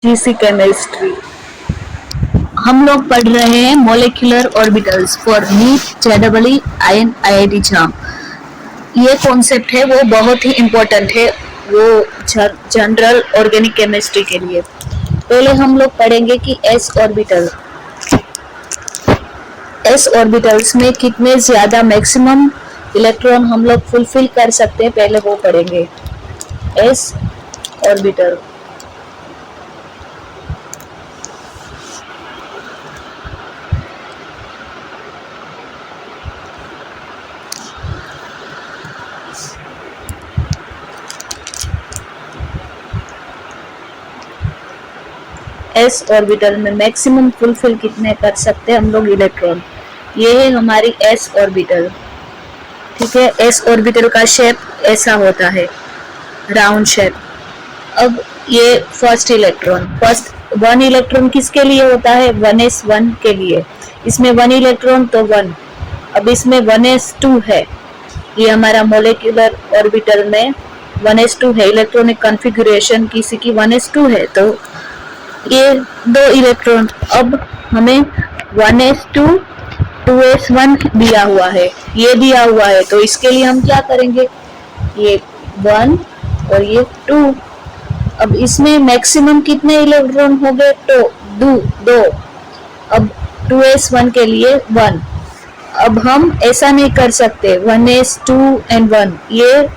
GC chemistry. हम लोग पढ़ रहे हैं molecular orbitals for NEET JEE IN IIT JAM. ये कॉन्सेप्ट है वो बहुत ही इम्पोर्टेंट है वो जनरल ऑर्गेनिक केमिस्ट्री के लिए। पहले हम लोग पढ़ेंगे कि एस ऑर्बिटल्स में कितने ज्यादा मैक्सिमम इलेक्ट्रॉन हम लोग फुलफिल कर सकते हैं, पहले वो पढ़ेंगे। एस ऑर्बिटल एस ऑर्बिटल में मैक्सिमम फुलफिल कितने कर सकते हैं हम लोग इलेक्ट्रॉन। ये है हमारी एस ऑर्बिटल। ठीक है, एस ऑर्बिटल का शेप ऐसा होता है, राउंड शेप। अब ये फर्स्ट वन इलेक्ट्रॉन किसके लिए होता है? 1s1 के लिए। इसमें 1 इलेक्ट्रॉन तो 1। अब इसमें 1s2 है। ये हमारा मोलिकुलर ऑर्बिटल में 1s2 है। इलेक्ट्रॉनिक कॉन्फ़िगरेशन किसी की 1s2 है, तो ये 2 इलेक्ट्रॉन। अब हमें 1s2 2s1 दिया हुआ है, ये दिया हुआ है, तो इसके लिए हम क्या करेंगे? ये 1 और ये 2। अब इसमें मैक्सिमम कितने इलेक्ट्रॉन हो गए? तो 2। अब 2s1 के लिए 1। अब हम ऐसा नहीं कर सकते 1s2 and 1, ये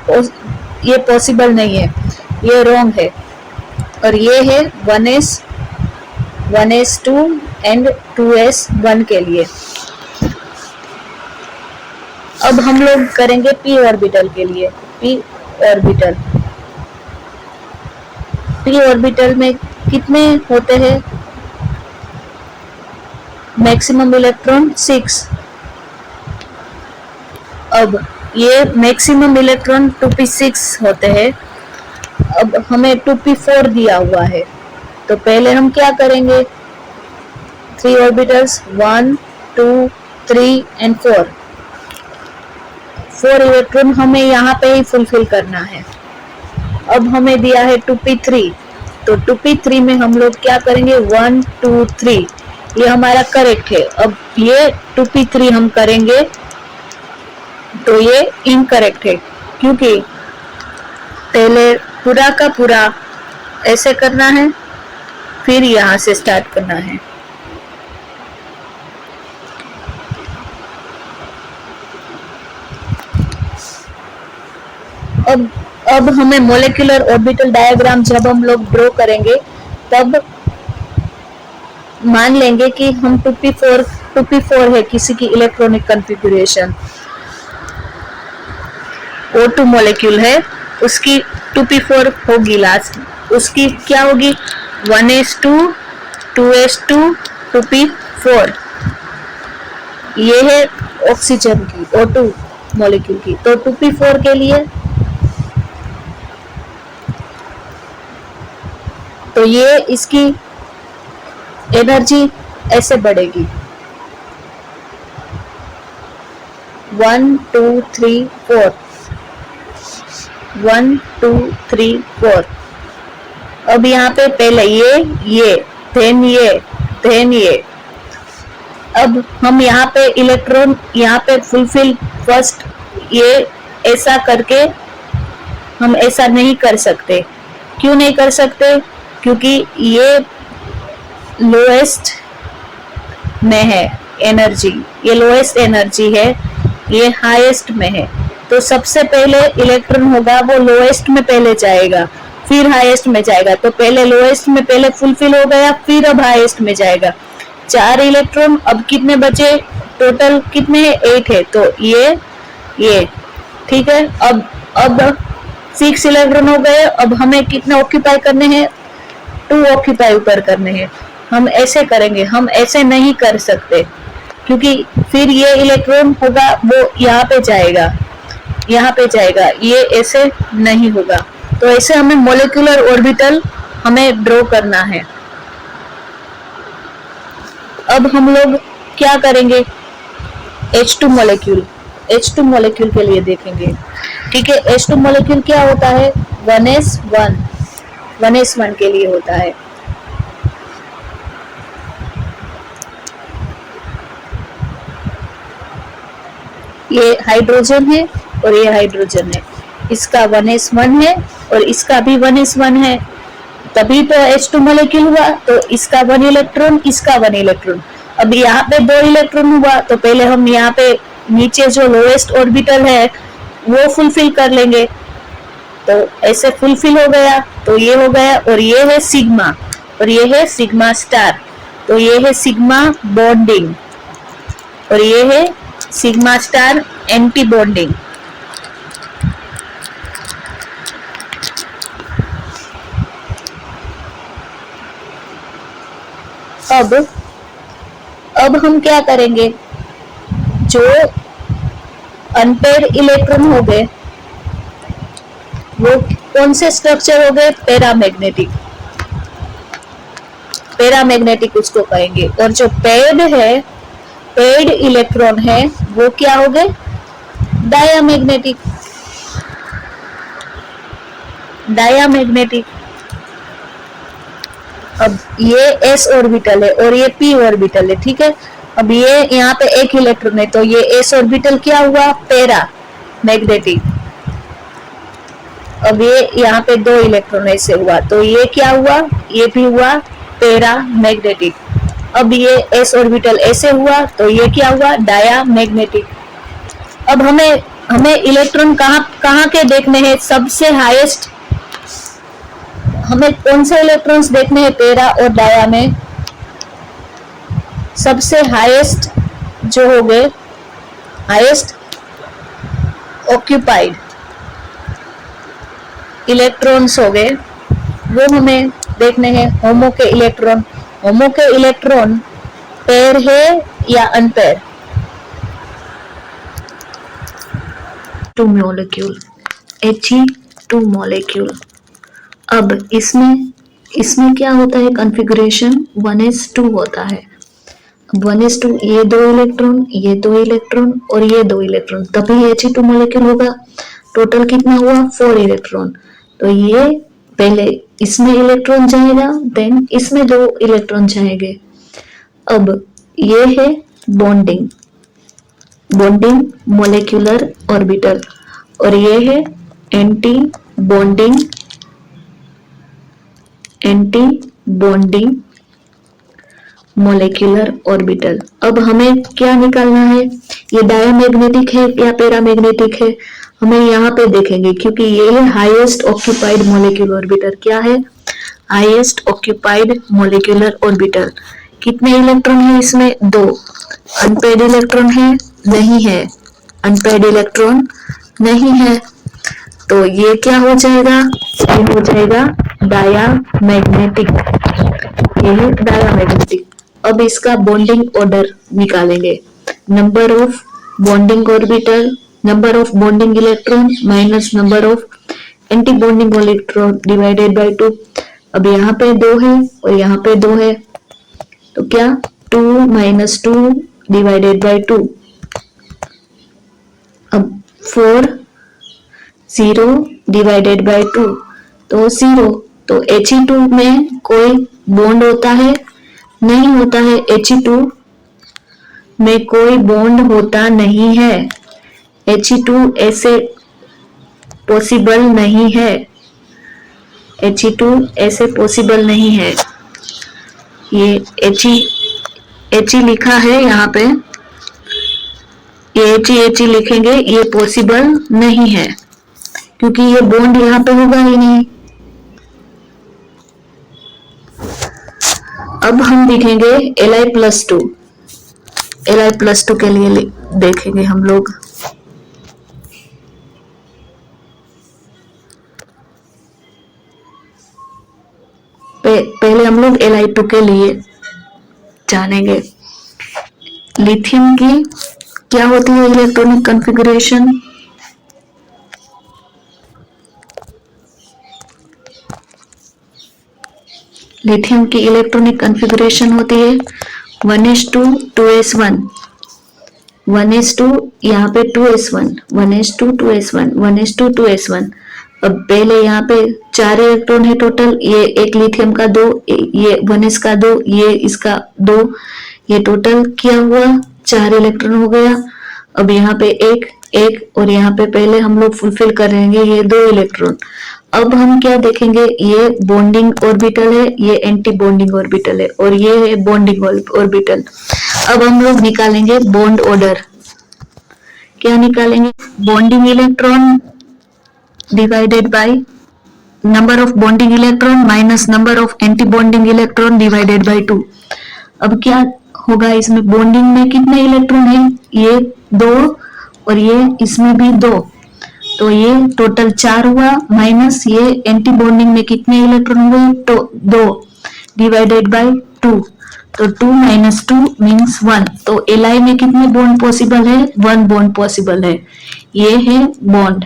पॉसिबल नहीं है, ये रॉन्ग है। और ये है 1s2 and 2s1 के लिए। अब हम लोग करेंगे p ऑर्बिटल के लिए। p ऑर्बिटल में कितने होते हैं मैक्सिमम इलेक्ट्रॉन? 6। अब ये मैक्सिमम इलेक्ट्रॉन 2p6 होते हैं। अब हमें 2p4 दिया हुआ है, तो पहले हम क्या करेंगे? 3 ऑर्बिटल्स 1 2 3 and 4 इलेक्ट्रॉन हमें यहाँ पे ही फुलफिल करना है। अब हमें दिया है 2p3, तो 2p3 में हम लोग क्या करेंगे? 1 2 3, ये हमारा करेक्ट है। अब ये 2p3 हम करेंगे तो ये इनकरेक्ट है, क्योंकि पहले पूरा का पूरा ऐसे करना है, फिर यहाँ से स्टार्ट करना है। अब हमें मोलिकुलर ऑर्बिटल डायग्राम जब हम लोग ड्रॉ करेंगे, तब मान लेंगे कि हम 2p4 है किसी की इलेक्ट्रॉनिक कॉन्फ़िगरेशन। O2 मॉलिक्यूल है, उसकी 2p4 होगी लास्ट, उसकी क्या होगी? 1s2 2s2 2p4। ये है ऑक्सीजन की, O2 मॉलिक्यूल की। तो 2p4 के लिए तो ये इसकी एनर्जी ऐसे बढ़ेगी 1 2 3 4 1 2 3 4। अब यहाँ पे पहले ये देन ये। अब हम यहाँ पे इलेक्ट्रॉन यहाँ पे फुलफिल फर्स्ट, ये ऐसा करके हम ऐसा नहीं कर सकते। क्यों नहीं कर सकते? क्योंकि ये लोएस्ट में है एनर्जी, ये लोएस्ट एनर्जी है, ये हाईएस्ट में है। तो सबसे पहले इलेक्ट्रॉन होगा वो लोएस्ट में पहले जाएगा, फिर हाईएस्ट में जाएगा। तो पहले लोएस्ट में पहले फुलफिल हो गया, फिर अब हाईएस्ट में जाएगा। 4 इलेक्ट्रॉन। अब कितने बचे? टोटल कितने हैं? 8 है, तो ये ठीक है। अब 6 इलेक्ट्रॉन हो गए। अब हमें कितने ऑक्यूपाई करने हैं? 2 ऑक्यूपाई ऊपर करने हैं। हम ऐसे करेंगे, हम ऐसे नहीं कर सकते, क्योंकि फिर ये इलेक्ट्रॉन होगा वो यहाँ पे जाएगा, ये ऐसे नहीं होगा। तो ऐसे हमें मोलिकुलर ऑर्बिटल हमें ड्रॉ करना है। अब हम लोग क्या करेंगे? H2 मॉलिक्यूल के लिए देखेंगे। ठीक है, H2 मॉलिक्यूल क्या होता है? 1s1 के लिए होता है। ये हाइड्रोजन है और ये हाइड्रोजन है, इसका 1s1 है और इसका भी 1s1 है, तभी तो H2 मॉलिक्यूल हुआ। तो इसका 1 इलेक्ट्रॉन, इसका 1 इलेक्ट्रॉन। अब यहाँ पे 2 इलेक्ट्रॉन हुआ, तो पहले हम यहाँ पे नीचे जो लोएस्ट ऑर्बिटल है वो फुलफिल कर लेंगे। तो ऐसे फुलफिल हो गया, तो ये हो गया, और ये है सिग्मा, और ये है सिग्मा स्टार। तो ये है सिग्मा बॉन्डिंग और ये है सिग्मा स्टार एंटी बॉन्डिंग। अब हम क्या करेंगे, जो अनपेयर इलेक्ट्रॉन हो गए वो कौन से स्ट्रक्चर हो गए, पैरामैग्नेटिक, पैरामैग्नेटिक उसको कहेंगे। और जो पेयर्ड है, पेयर्ड इलेक्ट्रॉन है, वो क्या हो गए, डायामैग्नेटिक, डायामैग्नेटिक। अब ये s ऑर्बिटल है और ये p ऑर्बिटल है, ठीक है। अब ये यहाँ पे एक इलेक्ट्रॉन है, तो ये s ऑर्बिटल क्या हुआ, पैरा मैग्नेटिक। अब ये यहाँ पे 2 इलेक्ट्रॉन ऐसे हुआ, तो ये क्या हुआ, ये भी हुआ पैरा मैग्नेटिक। अब ये s ऑर्बिटल ऐसे हुआ, तो ये क्या हुआ, डाया मैग्नेटिक। अब हमें इलेक्ट्रॉन कहाँ के देखने हैं, सबसे हाईएस्ट, हमें कौन से इलेक्ट्रॉन्स देखने हैं पैरा और डाया में, सबसे हाईएस्ट जो हो गए, हाईएस्ट ऑक्यूपाइड इलेक्ट्रॉन्स हो गए, वो हमें देखने हैं होमो के इलेक्ट्रॉन। होमो के इलेक्ट्रॉन पेयर है या अनपेयर, 2 मॉलिक्यूल, He2 मॉलिक्यूल। अब इसमें क्या होता है, कॉन्फ़िगरेशन 1s2 होता है। 1s2, ये 2 इलेक्ट्रॉन, ये 2 इलेक्ट्रॉन और ये 2 इलेक्ट्रॉन, तभी He2 मॉलिक्यूल होगा। टोटल कितना हुआ, 4 इलेक्ट्रॉन। तो ये पहले इसमें इलेक्ट्रॉन जाएगा, देन इसमें 2 इलेक्ट्रॉन जाएंगे। अब ये है बॉन्डिंग, बॉन्डिंग मोलेक्युलर ऑर्बिटल, और ये है anti bonding, anti bonding molecular orbital. अब हमें क्या निकालना है, ये डायामैग्नेटिक है या पैरामैग्नेटिक है, हमें यहाँ पे देखेंगे, क्योंकि ये है हाईएस्ट ऑक्यूपाइड मोलेक्युलर ऑर्बिटल। क्या है, हाईएस्ट ऑक्यूपाइड मोलेक्युलर ऑर्बिटल। कितने इलेक्ट्रॉन है इसमें, 2। अनपेयर्ड इलेक्ट्रॉन है, नहीं है, अनपेयर्ड इलेक्ट्रॉन नहीं है, तो ये क्या हो जाएगा, ये हो जाएगा डायामैग्नेटिक, ये है डायामैग्नेटिक। अब इसका बॉन्डिंग ऑर्डर निकालेंगे, number of bonding orbital, number of bonding electron minus number of anti bonding electron divided by 2। अब यहाँ पे 2 है और यहाँ पे 2 है, तो क्या 2 - 2 डिवाइडेड बाय 2। अब 4 0 डिवाइडेड बाय 2, तो 0। तो He2 में कोई बॉन्ड होता है, नहीं होता है, He2 में कोई बॉन्ड होता नहीं है, He2 ऐसे पॉसिबल नहीं है, He2 ऐसे पॉसिबल नहीं है। ये He लिखा है यहाँ पे, ये He लिखेंगे, ये पॉसिबल नहीं है, क्योंकि ये बॉन्ड यहाँ पे होगा ही नहीं। अब हम लिखेंगे Li+2, Li+2 के लिए देखेंगे हम लोग। पहले हम लोग Li2 के लिए जानेंगे। लिथियम की क्या होती है इलेक्ट्रॉनिक कॉन्फ़िगरेशन, लिथियम की इलेक्ट्रॉनिक कॉन्फ़िगरेशन होती है 1s2 2s1, 1s2 यहाँ पे 2s1, 1s2 2s1, 1s2 2s1। अब पहले यहाँ पे 4 इलेक्ट्रॉन है टोटल, ये एक लिथियम का 2, ये 1s का 2, ये इसका 2, ये टोटल क्या हुआ, 4 इलेक्ट्रॉन हो गया। अब यहाँ पे एक एक और यहाँ पे पहले हम लोग फुलफिल करेंगे ये 2 इलेक्ट्रॉन। अब हम क्या देखेंगे, ये बॉन्डिंग ऑर्बिटल है, ये एंटी बॉन्डिंग ऑर्बिटल है और ये है बॉन्डिंग ऑर्बिटल। अब हम लोग निकालेंगे बॉन्ड ऑर्डर। क्या निकालेंगे, bonding electron divided by number of bonding electron minus number of anti bonding electron divided by 2। अब क्या होगा, इसमें बॉन्डिंग में कितने इलेक्ट्रॉन है, ये 2 और ये इसमें भी 2, तो ये टोटल 4 हुआ, माइनस ये एंटी बॉन्डिंग में कितने इलेक्ट्रॉन हुए, तो 2 डिवाइडेड बाय 2, तो 2 माइनस 2 मीन्स 1। तो Li में कितने बॉन्ड पॉसिबल है, 1 बॉन्ड पॉसिबल है। ये है बॉन्ड।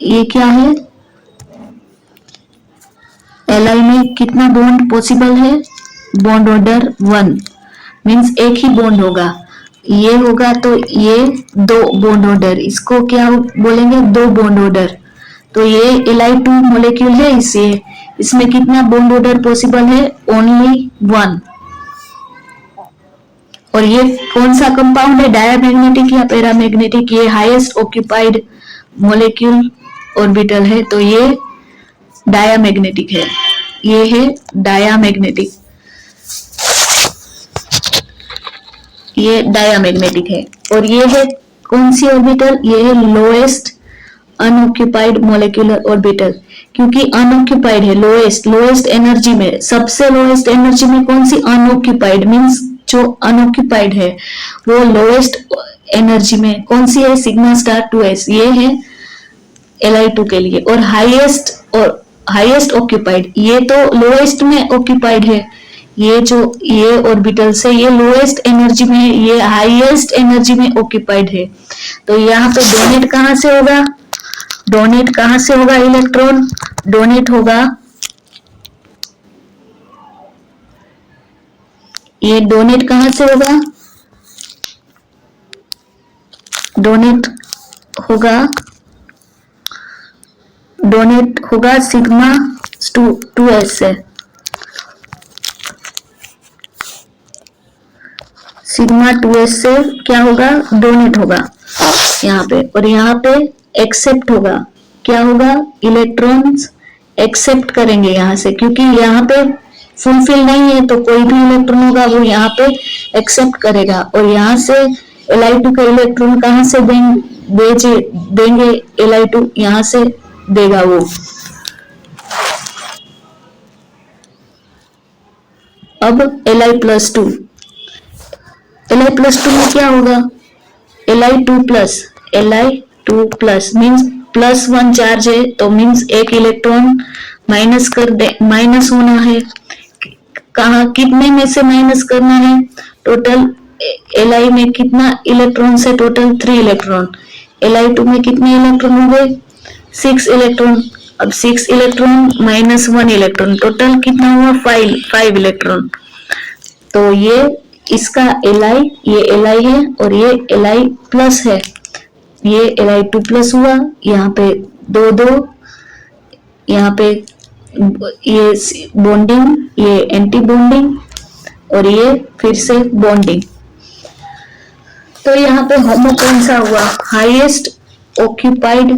ये क्या है, Li में कितना बॉन्ड पॉसिबल है, बॉन्ड ऑर्डर 1 मीन्स एक ही बॉन्ड होगा, ये होगा तो ये 2 बॉन्ड ऑर्डर, इसको क्या बोलेंगे, 2 बॉन्ड ऑर्डर। तो ये Li2 मॉलिक्यूल है, इसे इसमें कितना बॉन्ड ऑर्डर पॉसिबल है, ओनली 1। और ये कौन सा कंपाउंड है, डायमैग्नेटिक या पैरामैग्नेटिक, ये हाईएस्ट ऑक्यूपाइड मॉलिक्यूल ऑर्बिटल है, तो ये डायमैग्नेटिक है, ये है डायमैग्नेटिक, ये डायमैग्नेटिक है। और ये है कौन सी ऑर्बिटल, ये है लोएस्ट अनऑक्यूपाइड मॉलिक्यूलर ऑर्बिटल, क्योंकि अनऑक्यूपाइड है, लोएस्ट एनर्जी में, सबसे लोएस्ट एनर्जी में कौन सी, अनऑक्यूपाइड मींस जो अनऑक्यूपाइड है वो लोएस्ट एनर्जी में कौन सी है, सिग्मा स्टार 2s, ये है Li2 के लिए। और हाईएस्ट ऑक्यूपाइड, ये तो लोएस्ट में ऑक्यूपाइड है, ये जो ये ऑर्बिटल से ये लोएस्ट एनर्जी में है, ये हाईएस्ट एनर्जी में ऑक्यूपाइड है। तो यहाँ पे डोनेट कहां से होगा, डोनेट कहां से होगा इलेक्ट्रॉन, डोनेट होगा, ये डोनेट कहां से होगा, डोनेट होगा सिग्मा 2s से, सिग्मा 2s से क्या होगा, डोनेट होगा यहाँ पे। और यहाँ पे एक्सेप्ट होगा, क्या होगा, इलेक्ट्रॉन्स एक्सेप्ट करेंगे यहाँ से, क्योंकि यहाँ पे फुलफिल नहीं है तो कोई भी इलेक्ट्रॉन होगा वो यहाँ पे एक्सेप्ट करेगा। और यहाँ से Li2 का इलेक्ट्रॉन कहाँ से देंगे, Li2 यहाँ से देगा वो। अब Li+2 में क्या होगा, Li2 प्लस मीन्स +1 चार्ज है, तो मीन्स एक इलेक्ट्रॉन माइनस होना है, कहा कितने में से माइनस करना है, टोटल Li में कितना इलेक्ट्रॉन से, टोटल 3 इलेक्ट्रॉन, Li2 में कितने इलेक्ट्रॉन हो गए, 6 इलेक्ट्रॉन। अब 6 इलेक्ट्रॉन माइनस 1 इलेक्ट्रॉन, टोटल कितना हुआ, 5 इलेक्ट्रॉन। तो ये इसका Li, ये Li है और ये Li प्लस है, ये Li2 प्लस हुआ, यहाँ पे 2 यहाँ पे ये बॉन्डिंग, ये एंटी बॉन्डिंग और ये फिर से बॉन्डिंग। तो यहाँ पे होमो कौन सा हुआ, हाईएस्ट ऑक्यूपाइड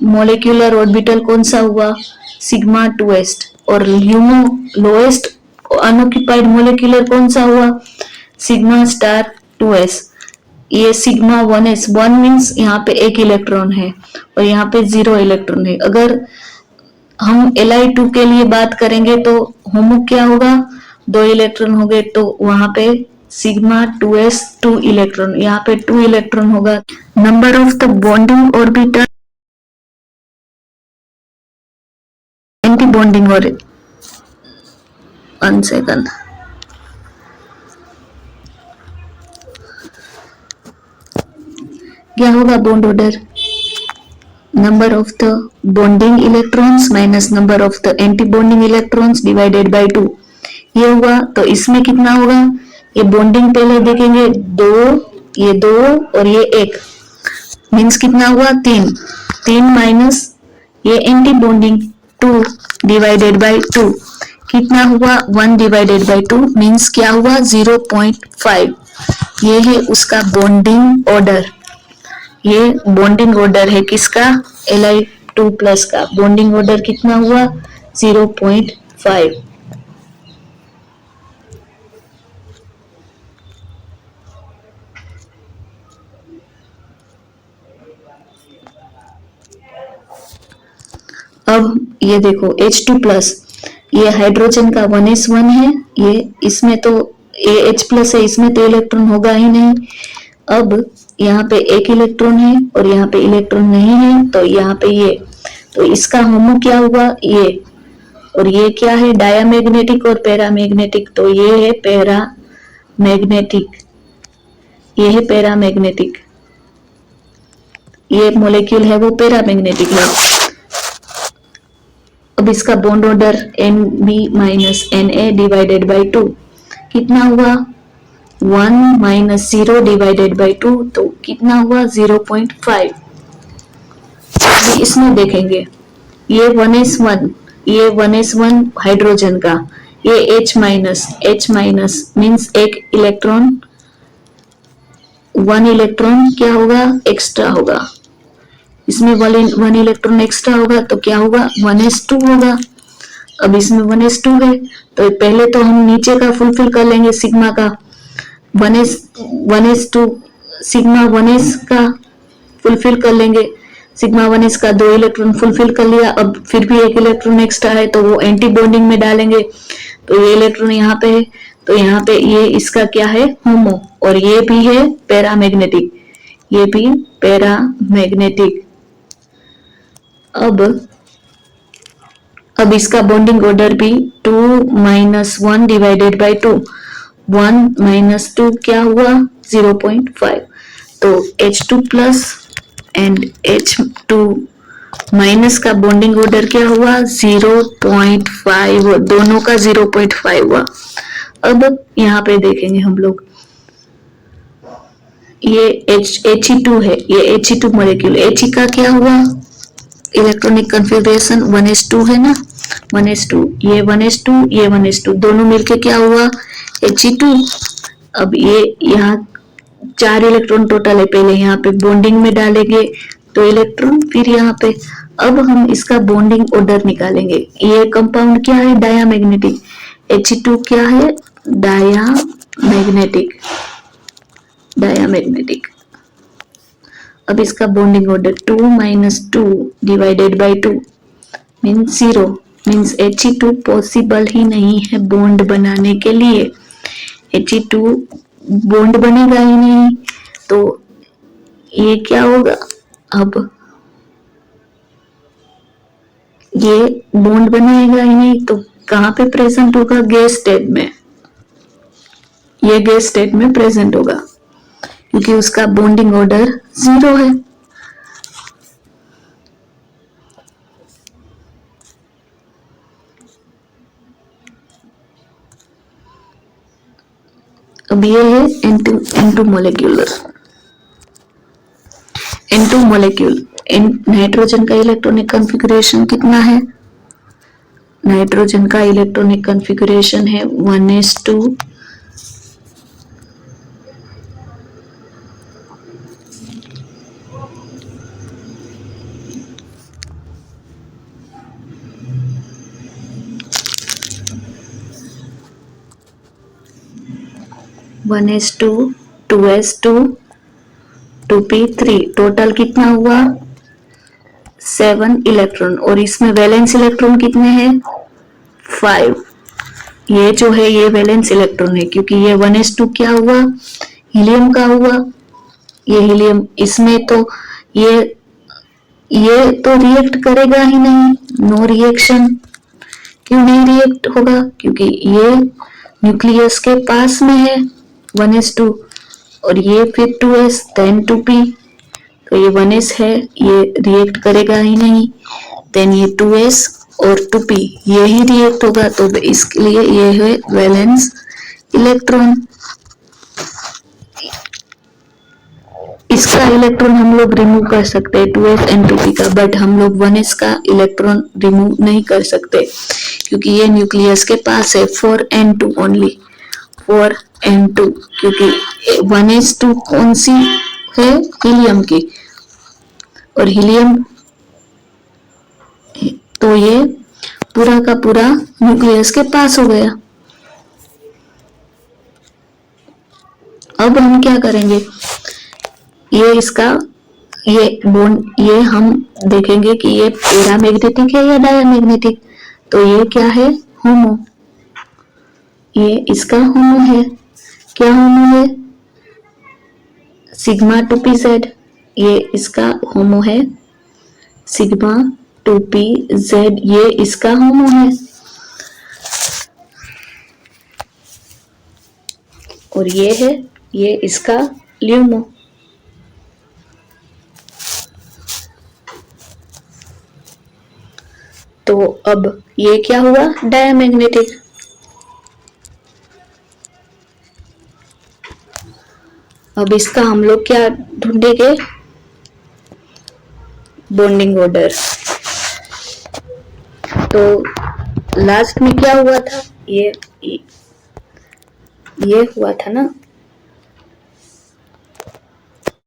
मॉलिक्यूलर ऑर्बिटल कौन सा हुआ, सिग्मा 2s, और ल्यूमो लोएस्ट अनऑक्यूपाइड मॉलिक्यूलर कौन सा हुआ, सिग्मा स्टार 2s। ये सिग्मा 1s, 1 मीन्स यहाँ पे एक इलेक्ट्रॉन है और यहाँ पे 0 इलेक्ट्रॉन है। अगर हम Li2 के लिए बात करेंगे तो होमो क्या होगा, 2 इलेक्ट्रॉन हो गए, तो वहां पे सिग्मा 2s 2 इलेक्ट्रॉन, यहाँ पे 2 इलेक्ट्रॉन होगा। Number of the bonding orbital, anti bonding, और 1 सेकंड, क्या होगा bond order, number of the bonding electrons minus number of the anti bonding electrons divided by 2, ये हुआ। तो इसमें कितना होगा, ये बॉन्डिंग पहले देखेंगे, 2, ये 2 और ये 1 मीन्स कितना हुआ, 3 माइनस ये एंटी बॉन्डिंग 2 डिवाइडेड बाय 2, कितना हुआ 1/2 मीन्स क्या हुआ 0.5। ये है उसका बॉन्डिंग ऑर्डर। ये बॉन्डिंग ऑर्डर है किसका Li2+ का। बॉन्डिंग ऑर्डर कितना हुआ 0.5। अब ये देखो H2+, ये हाइड्रोजन का 1s1 है। ये इसमें तो H+ है, इसमें तो इलेक्ट्रॉन होगा ही नहीं। अब यहाँ पे एक इलेक्ट्रॉन है और यहाँ पे इलेक्ट्रॉन नहीं है, तो यहाँ पे ये, तो इसका होमो क्या हुआ ये, और ये क्या है डायामैग्नेटिक और पैरामैग्नेटिक, तो ये है पैरामैग्नेटिक, ये है पैरामैग्नेटिक, ये मॉलिक्यूल है वो पैरामैग्नेटिक है। अब इसका बॉन्ड ऑर्डर Nb-Na/2 कितना हुआ 1 - 0/2, तो कितना हुआ 0.5। अभी इसमें देखेंगे, ये 1s1, ये 1s1 हाइड्रोजन का, ये H- मीन्स एक इलेक्ट्रॉन, 1 इलेक्ट्रॉन क्या होगा एक्स्ट्रा होगा, इसमें 1 इलेक्ट्रॉन एक्स्ट्रा होगा तो क्या होगा 1s2 होगा। अब इसमें 1s2 है, तो पहले तो हम नीचे का फुलफिल कर लेंगे सिग्मा का, 1s2 सिग्मा 1s का फुलफिल कर लेंगे, सिग्मा 1s का 2 इलेक्ट्रॉन फुलफिल कर लिया। अब फिर भी एक इलेक्ट्रॉन एक्स्ट्रा है तो वो एंटी बॉन्डिंग में डालेंगे, तो ये इलेक्ट्रॉन यहाँ पे है, तो यहाँ पे ये इसका क्या है होमो, और ये भी है पैरामैग्नेटिक, ये भी पैरामैग्नेटिक। अब इसका बॉन्डिंग ऑर्डर भी 2 - 1/2, 1 - 2 क्या हुआ 0.5, तो H2+ एंड H2- का बॉन्डिंग ऑर्डर क्या हुआ 0.5, दोनों का 0.5 हुआ। अब यहाँ पे देखेंगे हम लोग, ये He2 है, ये He2 मॉलिक्यूल, He का क्या हुआ इलेक्ट्रॉनिक कॉन्फ़िगरेशन 1s2 है ना, 1s2, ये 1s2, ये 1s2 दोनों मिलके क्या हुआ He2। अब ये यहाँ 4 इलेक्ट्रॉन टोटल है, पहले यहाँ पे बॉन्डिंग में डालेंगे 2 इलेक्ट्रॉन, फिर यहाँ पे अब हम इसका बॉन्डिंग ऑर्डर निकालेंगे। ये कंपाउंड क्या है डायामैग्नेटिक, He2 क्या है डायामैग्नेटिक, डायामैग्नेटिक। अब इसका bonding order 2 - 2/2 means 0, means He2 possible ही नहीं है बॉन्ड बनाने के लिए, He2 बॉन्ड बनेगा ही नहीं, तो ये क्या होगा, अब ये बॉन्ड बनाएगा ही नहीं तो कहाँ पे प्रेजेंट होगा गैस स्टेट में, ये गैस स्टेट में प्रेजेंट होगा क्योंकि उसका बॉन्डिंग ऑर्डर 0 है। अब ये है N2 molecular, N2 molecule, nitrogen का इलेक्ट्रॉनिक कॉन्फ़िगरेशन कितना है, नाइट्रोजन का इलेक्ट्रॉनिक कॉन्फ़िगरेशन है 1s2 1s2 2s2 2p3, total कितना हुआ 7 इलेक्ट्रॉन, और इसमें वैलेंस इलेक्ट्रॉन कितने हैं 5। ये जो है ये वैलेंस इलेक्ट्रॉन है क्योंकि ये 1s2 क्या हुआ हीलियम का हुआ, ये हीलियम, इसमें तो ये तो रिएक्ट करेगा ही नहीं, नो रिएक्शन। क्यों नहीं रिएक्ट होगा, क्योंकि ये न्यूक्लियस के पास में है 1s2, और ये फिर 2s देन 2p, तो ये 1s है, ये रिएक्ट करेगा ही नहीं, देन ये 2s और 2p ये ही रिएक्ट होगा, तो इसके लिए ये है वैलेंस इलेक्ट्रॉन। इसका इलेक्ट्रॉन हम लोग रिमूव कर सकते हैं 2s N2p का, बट हम लोग 1s का इलेक्ट्रॉन रिमूव नहीं कर सकते क्योंकि ये न्यूक्लियस के पास है 4n2 ओनली, 4n2, क्योंकि 1s2 कौन सी है, हीलियम की, और हीलियम तो ये पूरा का पूरा न्यूक्लियस के पास हो गया। अब हम क्या करेंगे, ये इसका ये बॉन्ड, ये हम देखेंगे कि ये पैरामैग्नेटिक है या डायमैग्नेटिक। तो ये क्या है, होमो, ये इसका होमो है। क्या होमो है, सिग्मा 2pz, ये इसका होमो है सिग्मा 2pz, ये इसका होमो है, और ये है, ये इसका ल्यूमो। तो अब ये क्या हुआ, डायमैग्नेटिक। अब इसका हम लोग क्या ढूंढेंगे, बॉन्डिंग ऑर्डर। तो लास्ट में क्या हुआ था, ये हुआ था ना,